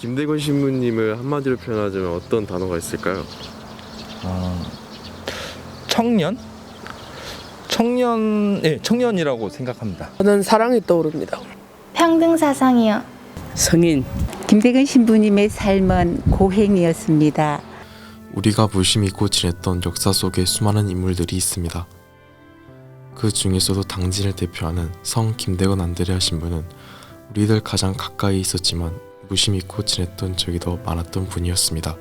김대건 신부님을 한마디로 표현하자면 어떤 단어가 있을까요? 청년? 청년이라고 생각합니다. 저는 사랑이 떠오릅니다. 평등 사상이요. 성인. 김대건 신부님의 삶은 고행이었습니다. 우리가 무심 잊고 지냈던 역사 속에 수많은 인물들이 있습니다. 그 중에서도 당진을 대표하는 성 김대건 안드레아 신부는 우리들 가장 가까이 있었지만 무심 잊고 지냈던 적이 더 많았던 분이었습니다.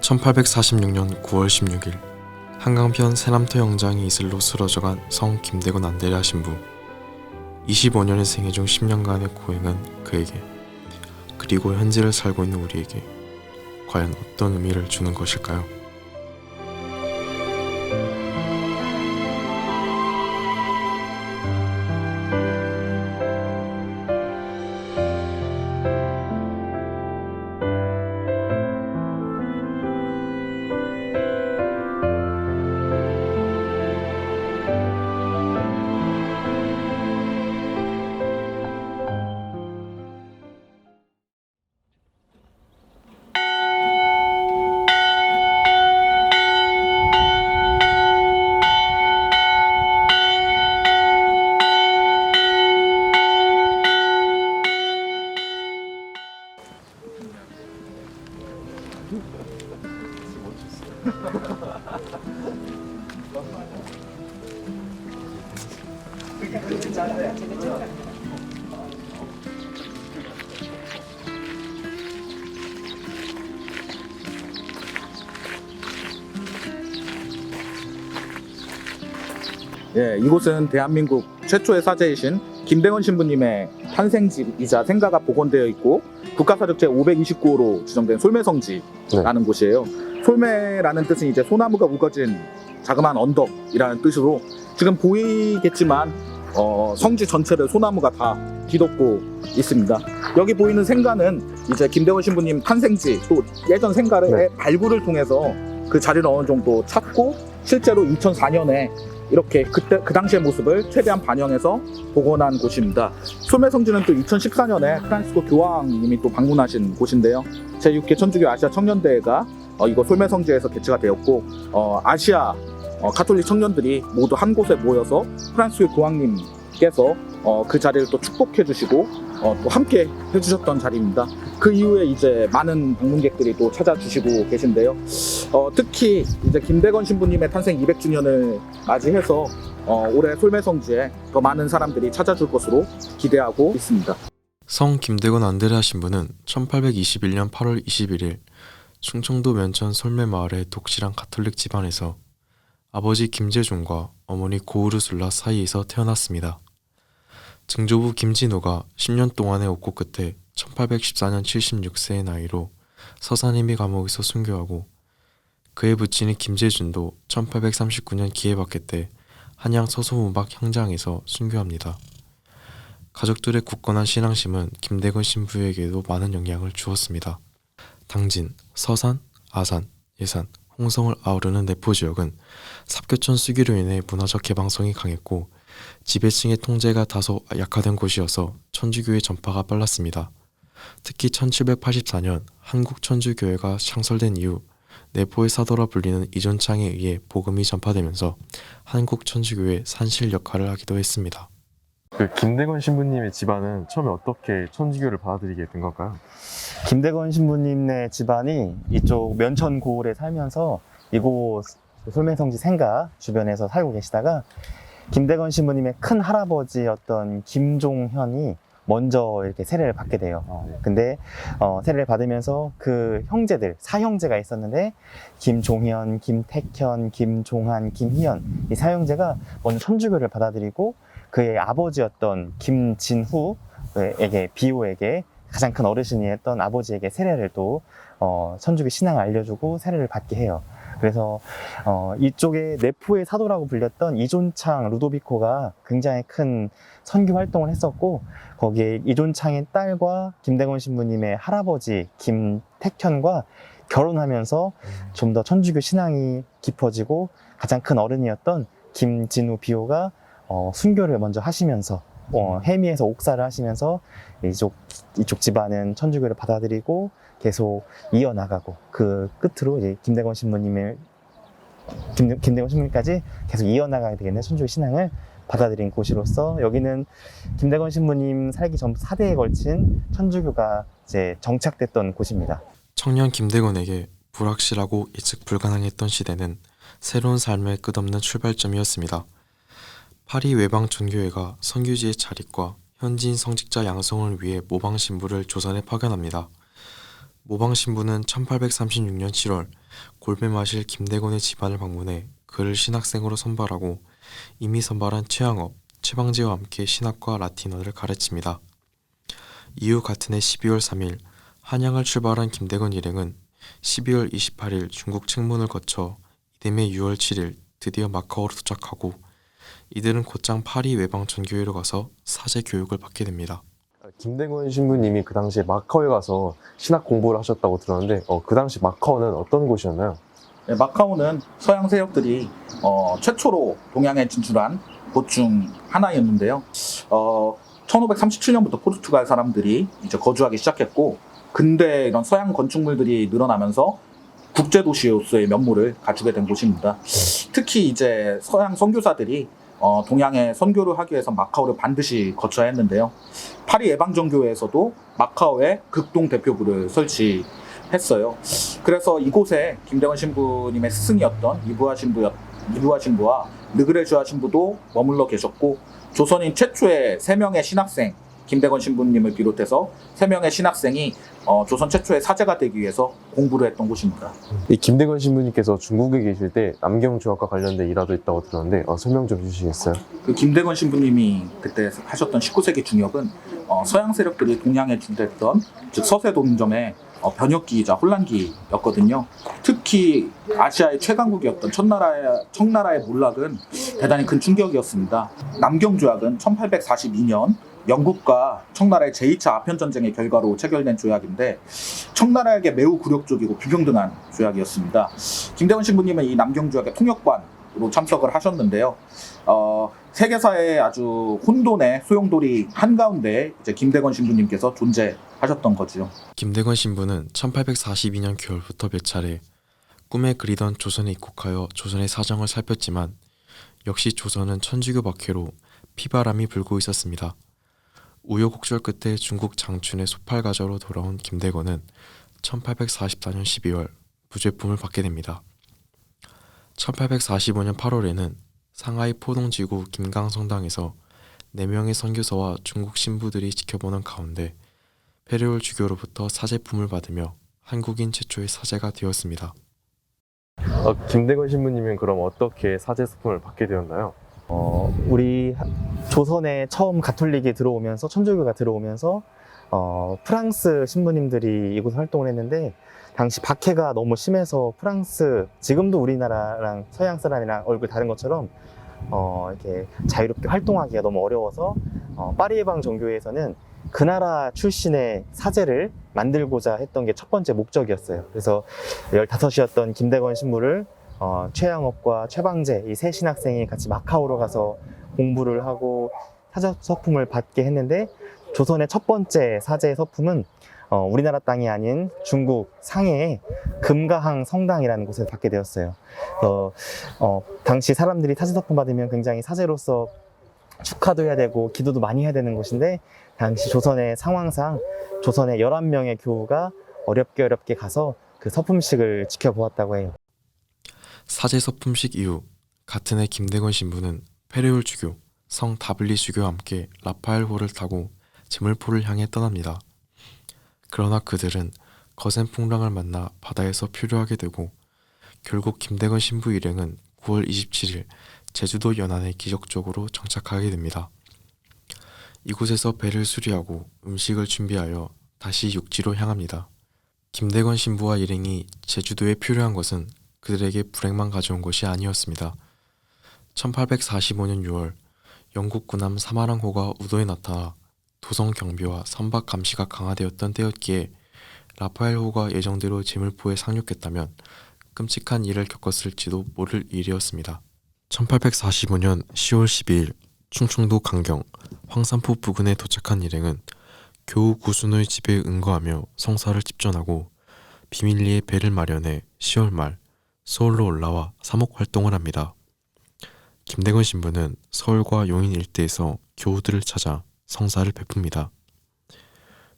1846년 9월 16일 한강변 세남터 영장이 이슬로 쓰러져간 성 김대건 안드레아 신부. 25년의 생애 중 10년간의 고행은 그에게, 그리고 현재를 살고 있는 우리에게 과연 어떤 의미를 주는 것일까요? 예, 이곳은 대한민국 최초의 사제이신 김대건 신부님의 탄생지이자 생가가 복원되어 있고 국가사적 제529호로 지정된 솔매성지라는 곳이에요. 솔매라는 뜻은 이제 소나무가 우거진 자그마한 언덕이라는 뜻으로 지금 보이겠지만 성지 전체를 소나무가 다 뒤덮고 있습니다. 여기 보이는 생가는 이제 김대건 신부님 탄생지 또 예전 생가의 발굴을 통해서 그 자리를 어느 정도 찾고 실제로 2004년에 이렇게 그 당시의 모습을 최대한 반영해서 복원한 곳입니다. 솔매성지는 또 2014년에 프란시스코 교황님이 또 방문하신 곳인데요. 제6회 천주교 아시아 청년대회가 이곳 솔매성지에서 개최가 되었고 아시아 가톨릭 청년들이 모두 한 곳에 모여서 프란시스코 교황님께서 그 자리를 또 축복해 주시고 또 함께 해주셨던 자리입니다. 그 이후에 이제 많은 방문객들이 또 찾아주시고 계신데요. 특히 이제 김대건 신부님의 탄생 200주년을 맞이해서 올해 솔매성지에 더 많은 사람들이 찾아줄 것으로 기대하고 있습니다. 성 김대건 안드레아 신부는 1821년 8월 21일 충청도 면천 솔매마을의 독실한 가톨릭 집안에서 아버지 김재중과 어머니 고우르술라 사이에서 태어났습니다. 증조부 김진호가 10년 동안의 옥고 끝에 1814년 76세의 나이로 서산임이 감옥에서 순교하고 그의 부친인 김재준도 1839년 기해박해 때 한양 서소문박 형장에서 순교합니다. 가족들의 굳건한 신앙심은 김대건 신부에게도 많은 영향을 주었습니다. 당진, 서산, 아산, 예산, 홍성을 아우르는 내포지역은 삽교천 수기로 인해 문화적 개방성이 강했고 지배층의 통제가 다소 약화된 곳이어서 천주교의 전파가 빨랐습니다. 특히 1784년 한국천주교회가 창설된 이후 내포의 사도라 불리는 이존창에 의해 복음이 전파되면서 한국천주교의 산실 역할을 하기도 했습니다. 그 김대건 신부님의 집안은 처음에 어떻게 천주교를 받아들이게 된 걸까요? 김대건 신부님네 집안이 이쪽 면천 고을에 살면서 이곳 솔매성지 생가 주변에서 살고 계시다가 김대건 신부님의 큰 할아버지였던 김종현이 먼저 이렇게 세례를 받게 돼요. 근데 세례를 받으면서 그 형제들, 사형제가 있었는데 김종현, 김택현, 김종한, 김희연 이 사형제가 먼저 천주교를 받아들이고 그의 아버지였던 김진후에게 비호에게 가장 큰 어르신이 했던 아버지에게 세례를 또 천주교 신앙을 알려주고 세례를 받게 해요. 그래서 이쪽에 내포의 사도라고 불렸던 이존창 루도비코가 굉장히 큰 선교 활동을 했었고 거기에 이존창의 딸과 김대건 신부님의 할아버지 김택현과 결혼하면서 좀 더 천주교 신앙이 깊어지고 가장 큰 어른이었던 김진우 비호가 순교를 먼저 하시면서 해미에서 옥사를 하시면서 이쪽 집안은 천주교를 받아들이고 계속 이어나가고 그 끝으로 이제 김대건 신부님까지 계속 이어나가게 되겠네. 천주교 신앙을 받아들인 곳으로서 여기는 김대건 신부님 살기 전 4대에 걸친 천주교가 이제 정착됐던 곳입니다. 청년 김대건에게 불확실하고 예측 불가능했던 시대는 새로운 삶의 끝없는 출발점이었습니다. 파리 외방전교회가 선교지의 자립과 현지인 성직자 양성을 위해 모방신부를 조선에 파견합니다. 모방신부는 1836년 7월 골매마실 김대건의 집안을 방문해 그를 신학생으로 선발하고 이미 선발한 최양업, 최방재와 함께 신학과 라틴어를 가르칩니다. 이후 같은 해 12월 3일 한양을 출발한 김대건 일행은 12월 28일 중국 책문을 거쳐 이듬해 6월 7일 드디어 마카오로 도착하고 이들은 곧장 파리 외방전교회로 가서 사제 교육을 받게 됩니다. 김대건 신부님이 그 당시에 마카오에 가서 신학 공부를 하셨다고 들었는데 그 당시 마카오는 어떤 곳이었나요? 네, 마카오는 서양 세력들이 최초로 동양에 진출한 곳 중 하나였는데요. 1537년부터 포르투갈 사람들이 이제 거주하기 시작했고, 근대 이런 서양 건축물들이 늘어나면서 국제 도시로서의 면모를 갖추게 된 곳입니다. 특히 이제 서양 선교사들이 동양에 선교를 하기 위해서 마카오를 반드시 거쳐야 했는데요. 파리 예방전교회에서도 마카오에 극동 대표부를 설치했어요. 그래서 이곳에 김대건 신부님의 스승이었던 이부아 신부와 르그레주아 신부도 머물러 계셨고, 조선인 최초의 3명의 신학생, 김대건 신부님을 비롯해서 3명의 신학생이 조선 최초의 사제가 되기 위해서 공부를 했던 곳입니다. 이 김대건 신부님께서 중국에 계실 때 남경중학과 관련된 일화도 있다고 들었는데 설명 좀 주시겠어요? 그 김대건 신부님이 그때 하셨던 19세기 중엽은 서양 세력들이 동양에 주도했던 즉 서세 동점의 변혁기이자 혼란기였거든요. 특히 아시아의 최강국이었던 청나라의 몰락은 대단히 큰 충격이었습니다. 남경조약은 1842년 영국과 청나라의 제2차 아편전쟁의 결과로 체결된 조약인데 청나라에게 매우 굴욕적이고 비평등한 조약이었습니다. 김대건 신부님은 이 남경조약의 통역관으로 참석을 하셨는데요. 세계사의 아주 혼돈의 소용돌이 한가운데 이제 김대건 신부님께서 존재하셨던 거죠. 김대건 신부는 1842년 겨울부터 몇 차례 꿈에 그리던 조선에 입국하여 조선의 사정을 살폈지만 역시 조선은 천주교 박해로 피바람이 불고 있었습니다. 우여곡절 끝에 중국 장춘의 소팔가저로 돌아온 김대건은 1844년 12월 무죄품을 받게 됩니다. 1845년 8월에는 상하이 포동지구 김강성당에서 4명의 선교사와 중국 신부들이 지켜보는 가운데 페레올 주교로부터 사제품을 받으며 한국인 최초의 사제가 되었습니다. 김대건 신부님은 그럼 어떻게 사제 스품을 받게 되었나요? 우리 조선에 처음 가톨릭이 들어오면서 천주교가 들어오면서 프랑스 신부님들이 이곳 활동을 했는데 당시 박해가 너무 심해서 프랑스 지금도 우리나라랑 서양 사람이랑 얼굴 다른 것처럼 이렇게 자유롭게 활동하기가 너무 어려워서 파리 예방 전교회에서는 그 나라 출신의 사제를 만들고자 했던 게 첫 번째 목적이었어요. 그래서 15이었던 김대건 신부를 최양업과 최방재 이 세 신학생이 같이 마카오로 가서 공부를 하고 사제 서품을 받게 했는데 조선의 첫 번째 사제 서품은 우리나라 땅이 아닌 중국 상해의 금가항 성당이라는 곳에서 받게 되었어요. 당시 사람들이 사제 서품 받으면 굉장히 사제로서 축하도 해야 되고 기도도 많이 해야 되는 곳인데 당시 조선의 상황상 조선의 11명의 교우가 어렵게 가서 그 서품식을 지켜보았다고 해요. 사제 서품식 이후 같은 해 김대건 신부는 페레올 주교, 성 다블리 주교와 함께 라파엘호를 타고 제물포를 향해 떠납니다. 그러나 그들은 거센 풍랑을 만나 바다에서 표류하게 되고 결국 김대건 신부 일행은 9월 27일 제주도 연안에 기적적으로 정착하게 됩니다. 이곳에서 배를 수리하고 음식을 준비하여 다시 육지로 향합니다. 김대건 신부와 일행이 제주도에 표류한 것은 그들에게 불행만 가져온 것이 아니었습니다. 1845년 6월 영국 군함 사마랑호가 우도에 나타나 도성 경비와 선박 감시가 강화되었던 때였기에 라파엘호가 예정대로 제물포에 상륙했다면 끔찍한 일을 겪었을지도 모를 일이었습니다. 1845년 10월 12일 충청도 강경 황산포 부근에 도착한 일행은 교우 구순의 집에 응거하며 성사를 집전하고 비밀리에 배를 마련해 10월 말 서울로 올라와 사목 활동을 합니다. 김대건 신부는 서울과 용인 일대에서 교우들을 찾아 성사를 베풉니다.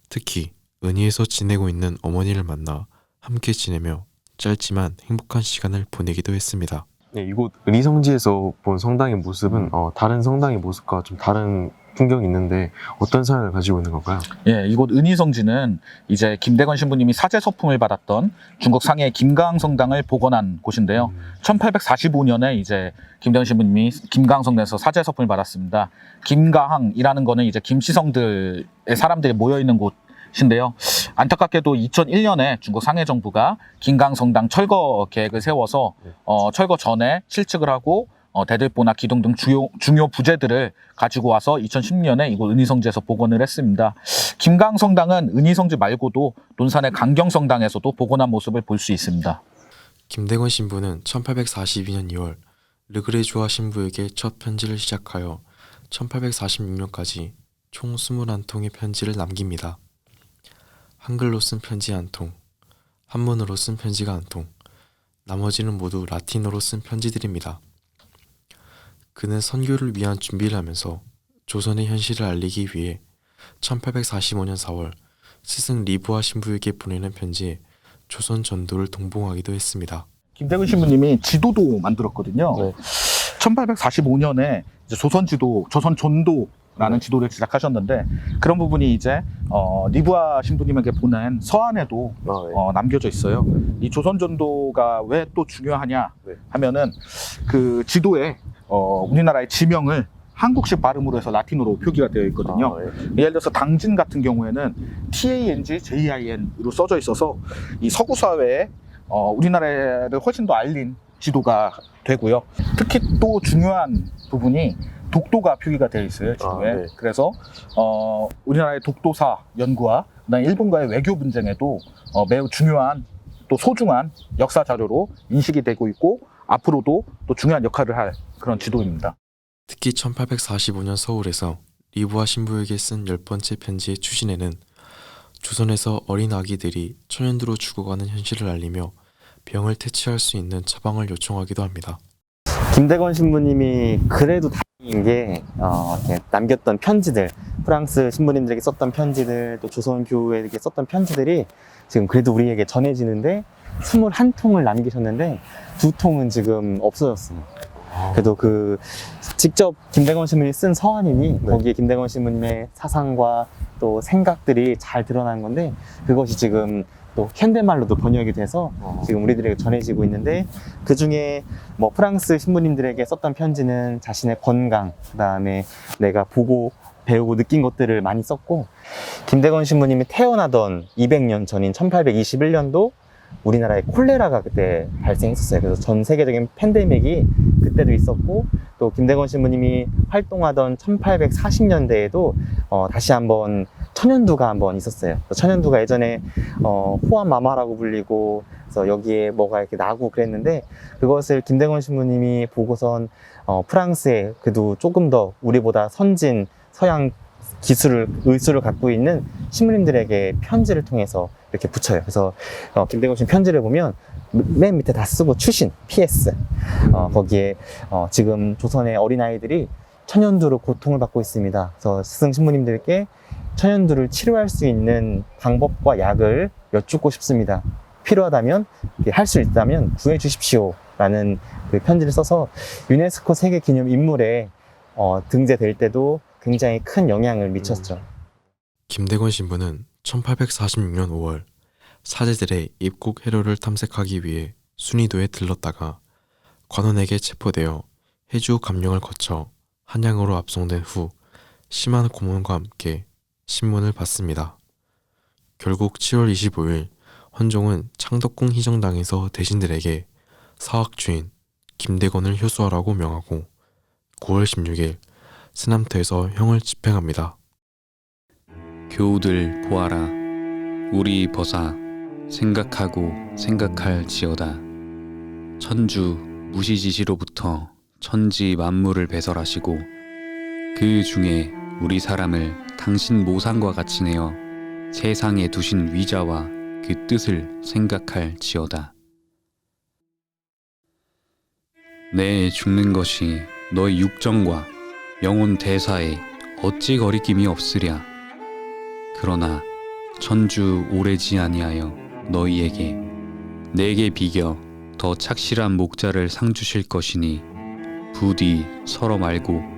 특히 은희에서 지내고 있는 어머니를 만나 함께 지내며 짧지만 행복한 시간을 보내기도 했습니다. 네, 이곳 은희성지에서 본 성당의 모습은 다른 성당의 모습과 좀 다른 풍경이 있는데 어떤 사연을 가지고 있는 건가요? 예, 이곳 은희성지는 이제 김대건 신부님이 사제 서품을 받았던 중국 상해 김가항성당을 복원한 곳인데요. 1845년에 이제 김대건 신부님이 김가항성당에서 사제 서품을 받았습니다. 김가항이라는 거는 이제 김씨성들의 사람들이 모여 있는 곳인데요. 안타깝게도 2001년에 중국 상해 정부가 김가항성당 철거 계획을 세워서 철거 전에 실측을 하고 대들보나 기둥 등 중요 부재들을 가지고 와서 2010년에 이곳 은희성지에서 복원을 했습니다. 김가항성당은 은희성지 말고도 논산의 강경성당에서도 복원한 모습을 볼 수 있습니다. 김대건 신부는 1842년 2월 르그레주아 신부에게 첫 편지를 시작하여 1846년까지 총 21통의 편지를 남깁니다. 한글로 쓴 편지 1통, 한문으로 쓴 편지가 1통, 나머지는 모두 라틴어로 쓴 편지들입니다. 그는 선교를 위한 준비를 하면서 조선의 현실을 알리기 위해 1845년 4월 스승 리부아 신부에게 보내는 편지에 조선 전도를 동봉하기도 했습니다. 김대건 신부님이 지도도 만들었거든요. 네. 1845년에 이제 조선 전도라는 지도를 제작하셨는데 그런 부분이 이제 리부아 신부님에게 보낸 서한에도 남겨져 있어요. 이 조선 전도가 왜 또 중요하냐 하면은 그 지도에 우리나라의 지명을 한국식 발음으로 해서 라틴어로 표기가 되어 있거든요. 예를 들어서 당진 같은 경우에는 TANG, JIN으로 써져 있어서 이 서구 사회에 우리나라를 훨씬 더 알린 지도가 되고요. 특히 또 중요한 부분이 독도가 표기가 되어 있어요, 지도에. 네. 그래서 우리나라의 독도사 연구와 그다음에 일본과의 외교 분쟁에도 매우 중요한 또 소중한 역사 자료로 인식이 되고 있고 앞으로도 또 중요한 역할을 할 그런 지도입니다. 특히 1845년 서울에서 리부아 신부에게 쓴 10번째 편지의 추신에는 조선에서 어린 아기들이 천연두로 죽어가는 현실을 알리며 병을 퇴치할 수 있는 처방을 요청하기도 합니다. 김대건 신부님이 그래도 다행인 게 이렇게 남겼던 편지들, 프랑스 신부님들에게 썼던 편지들, 또 조선 교우에게 썼던 편지들이 지금 그래도 우리에게 전해지는데 21통을 남기셨는데 2통은 지금 없어졌어요. 그래도 그 직접 김대건 신부님이 쓴 서한이니 거기에 김대건 신부님의 사상과 또 생각들이 잘 드러난 건데 그것이 지금 또 현대말로도 번역이 돼서 지금 우리들에게 전해지고 있는데 그 중에 뭐 프랑스 신부님들에게 썼던 편지는 자신의 건강, 그 다음에 내가 보고 배우고 느낀 것들을 많이 썼고 김대건 신부님이 태어나던 200년 전인 1821년도 우리나라에 콜레라가 그때 발생했었어요. 그래서 전 세계적인 팬데믹이 그때도 있었고 또 김대건 신부님이 활동하던 1840년대에도 다시 한번 천연두가 한번 있었어요. 천연두가 예전에 호암마마라고 불리고 그래서 여기에 뭐가 이렇게 나고 그랬는데 그것을 김대건 신부님이 보고선 프랑스에 그래도 조금 더 우리보다 선진 서양 기술을 의술을 갖고 있는 신부님들에게 편지를 통해서 이렇게 붙여요. 그래서 김대건 씨 편지를 보면 맨 밑에 다 쓰고 추신, PS 거기에 지금 조선의 어린아이들이 천연두로 고통을 받고 있습니다. 그래서 스승 신부님들께 천연두를 치료할 수 있는 방법과 약을 여쭙고 싶습니다. 필요하다면 할 수 있다면 구해 주십시오 라는 그 편지를 써서 유네스코 세계 기념 인물에 등재될 때도 굉장히 큰 영향을 미쳤죠. 김대건 신부는 1846년 5월 사제들의 입국 해로를 탐색하기 위해 순의도에 들렀다가 관원에게 체포되어 해주 감령을 거쳐 한양으로 압송된 후 심한 고문과 함께 신문을 받습니다. 결국 7월 25일 헌종은 창덕궁 희정당에서 대신들에게 사학주인 김대건을 효수하라고 명하고 9월 16일 스남터에서 형을 집행합니다. 교우들 보아라. 우리 벗아 생각하고 생각할지어다. 천주 무시지시로부터 천지 만물을 배설하시고 그 중에 우리 사람을 당신 모상과 같이 내어 세상에 두신 위자와 그 뜻을 생각할지어다. 내 죽는 것이 너의 육정과 영혼 대사에 어찌 거리낌이 없으랴. 그러나 천주 오래지 아니하여 너희에게 내게 비겨 더 착실한 목자를 상 주실 것이니 부디 서로 말고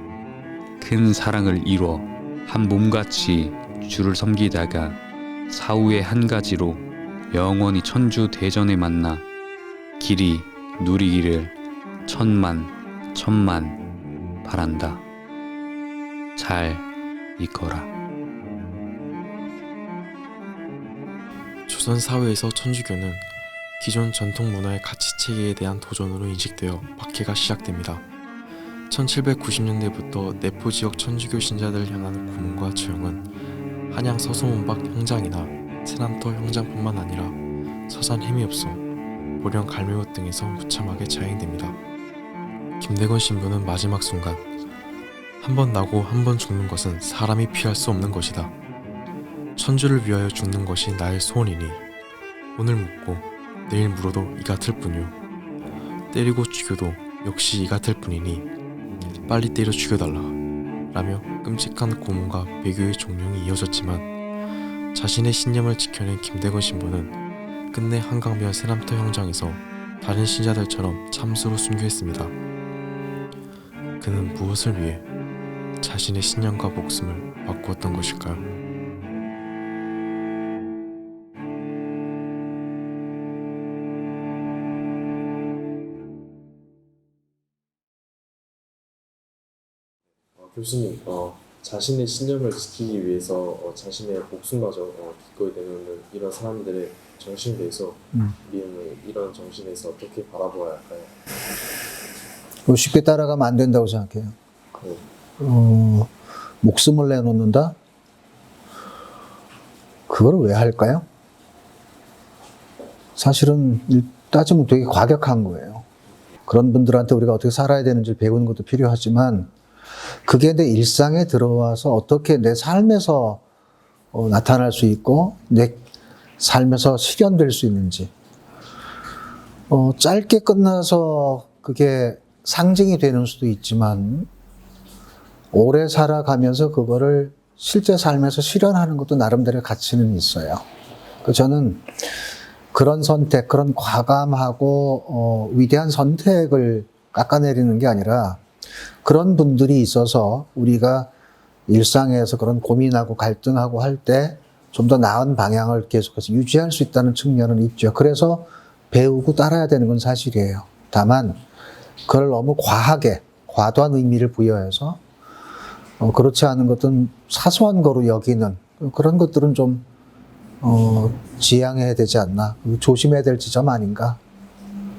큰 사랑을 이뤄 한 몸같이 주를 섬기다가 사후의 한 가지로 영원히 천주 대전에 만나 길이 누리기를 천만 바란다. 잘 있거라. 조선 사회에서 천주교는 기존 전통 문화의 가치체계에 대한 도전으로 인식되어 박해가 시작됩니다. 1790년대부터 내포 지역 천주교 신자들을 향한 고문과 처형은 한양 서소문박 형장이나 세남터 형장뿐만 아니라 서산 해미읍송, 보령 갈매옷 등에서 무참하게 자행됩니다. 김대건 신부는 마지막 순간 한 번 나고 한 번 죽는 것은 사람이 피할 수 없는 것이다. 천주를 위하여 죽는 것이 나의 소원이니 오늘 묻고 내일 물어도 이 같을 뿐이요. 때리고 죽여도 역시 이 같을 뿐이니 빨리 때려 죽여달라 라며 끔찍한 고문과 배교의 종용이 이어졌지만 자신의 신념을 지켜낸 김대건 신부는 끝내 한강변 세남터 형장에서 다른 신자들처럼 참수로 순교했습니다. 그는 무엇을 위해 자신의 신념과 목숨을 바꾸었던 것일까요? 교수님, 자신의 신념을 지키기 위해서 자신의 목숨마저 기꺼이 내놓는 이런 사람들의 정신에 대해서 우리는 이런 정신에서 어떻게 바라보아야 할까요? 쉽게 따라가면 안 된다고 생각해요. 네. 목숨을 내놓는다? 그걸 왜 할까요? 사실은 따지면 되게 과격한 거예요. 그런 분들한테 우리가 어떻게 살아야 되는지 배우는 것도 필요하지만 그게 내 일상에 들어와서 어떻게 내 삶에서 나타날 수 있고 내 삶에서 실현될 수 있는지 짧게 끝나서 그게 상징이 되는 수도 있지만 오래 살아가면서 그거를 실제 삶에서 실현하는 것도 나름대로 가치는 있어요. 저는 그런 선택, 그런 과감하고 위대한 선택을 깎아내리는 게 아니라 그런 분들이 있어서 우리가 일상에서 그런 고민하고 갈등하고 할 때 좀 더 나은 방향을 계속해서 유지할 수 있다는 측면은 있죠. 그래서 배우고 따라야 되는 건 사실이에요. 다만 그걸 너무 과하게 과도한 의미를 부여해서 그렇지 않은 것은 사소한 거로 여기는 그런 것들은 좀 지양해야 되지 않나, 조심해야 될 지점 아닌가.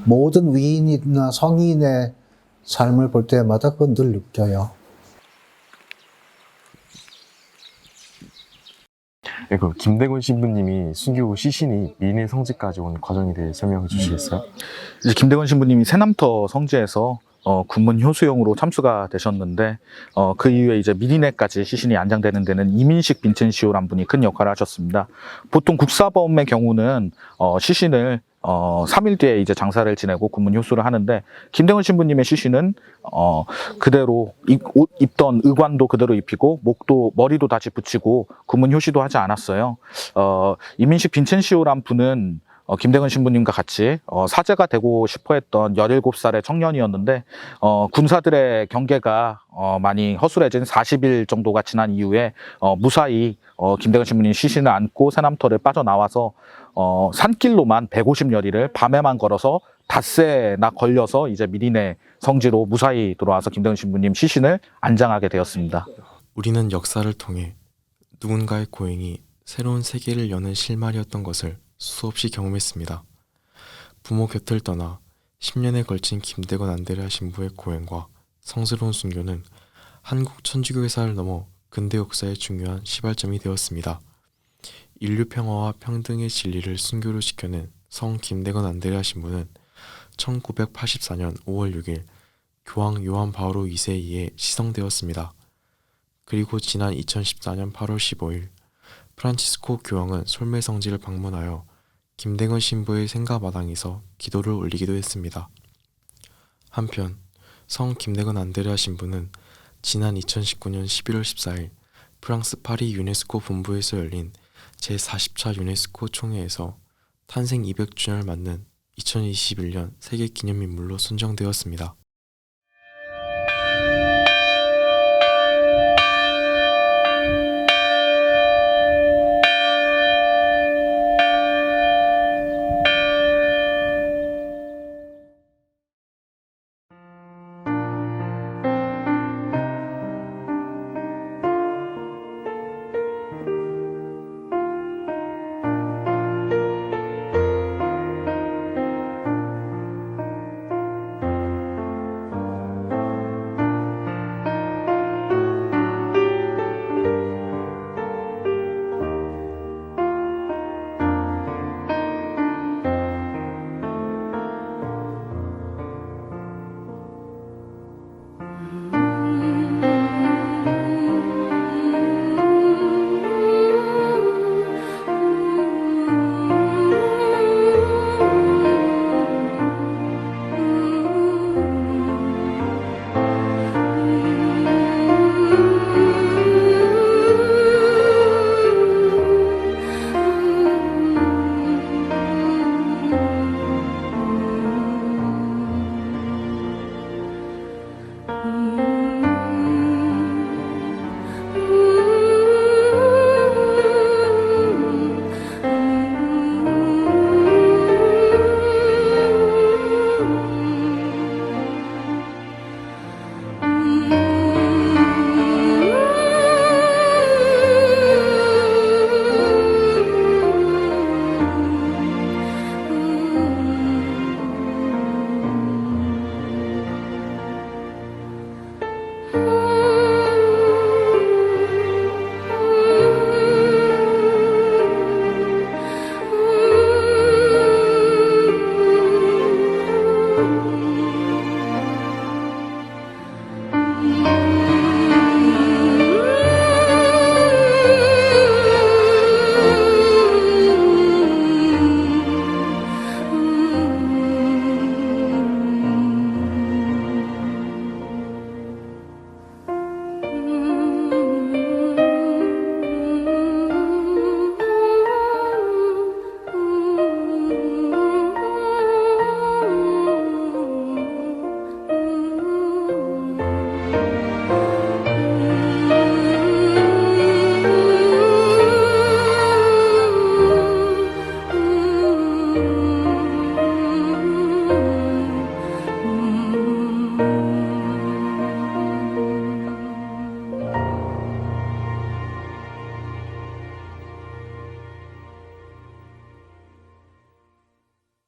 모든 위인이나 성인의 삶을 볼 때마다 그건 늘 느껴요. 네, 그럼 김대건 신부님이 순교 후 시신이 민의 성지까지 온 과정에 대해 설명해 주시겠어요? 이제 김대건 신부님이 세남터 성지에서 군문 효수용으로 참수가 되셨는데 그 이후에 이제 미리내까지 시신이 안장되는 데는 이민식 빈첸시오란 분이 큰 역할을 하셨습니다. 보통 국사범의 경우는 시신을 3일 뒤에 이제 장사를 지내고 군문 효수를 하는데 김대건 신부님의 시신은 그대로 옷 입던 의관도 그대로 입히고 머리도 다시 붙이고 군문 효시도 하지 않았어요. 이민식 빈첸시오란 분은 김대건 신부님과 같이 사제가 되고 싶어 했던 17살의 청년이었는데 군사들의 경계가 많이 허술해진 40일 정도가 지난 이후에 무사히 김대건 신부님 시신을 안고 세남터를 빠져나와서 산길로만 150여리를 밤에만 걸어서 닷새나 걸려서 이제 미리내 성지로 무사히 돌아와서 김대건 신부님 시신을 안장하게 되었습니다. 우리는 역사를 통해 누군가의 고행이 새로운 세계를 여는 실마리였던 것을 수없이 경험했습니다. 부모 곁을 떠나 10년에 걸친 김대건 안데레아 신부의 고행과 성스러운 순교는 한국 천주교회사를 넘어 근대 역사의 중요한 시발점이 되었습니다. 인류 평화와 평등의 진리를 순교로 지켜낸 성 김대건 안데레아 신부는 1984년 5월 6일 교황 요한 바오로 2세에 의해 시성되었습니다. 그리고 지난 2014년 8월 15일 프란치스코 교황은 솔메 성지를 방문하여 김대건 신부의 생가마당에서 기도를 올리기도 했습니다. 한편 성 김대건 안드레아 신부는 지난 2019년 11월 14일 프랑스 파리 유네스코 본부에서 열린 제40차 유네스코 총회에서 탄생 200주년을 맞는 2021년 세계 기념인물로 선정되었습니다.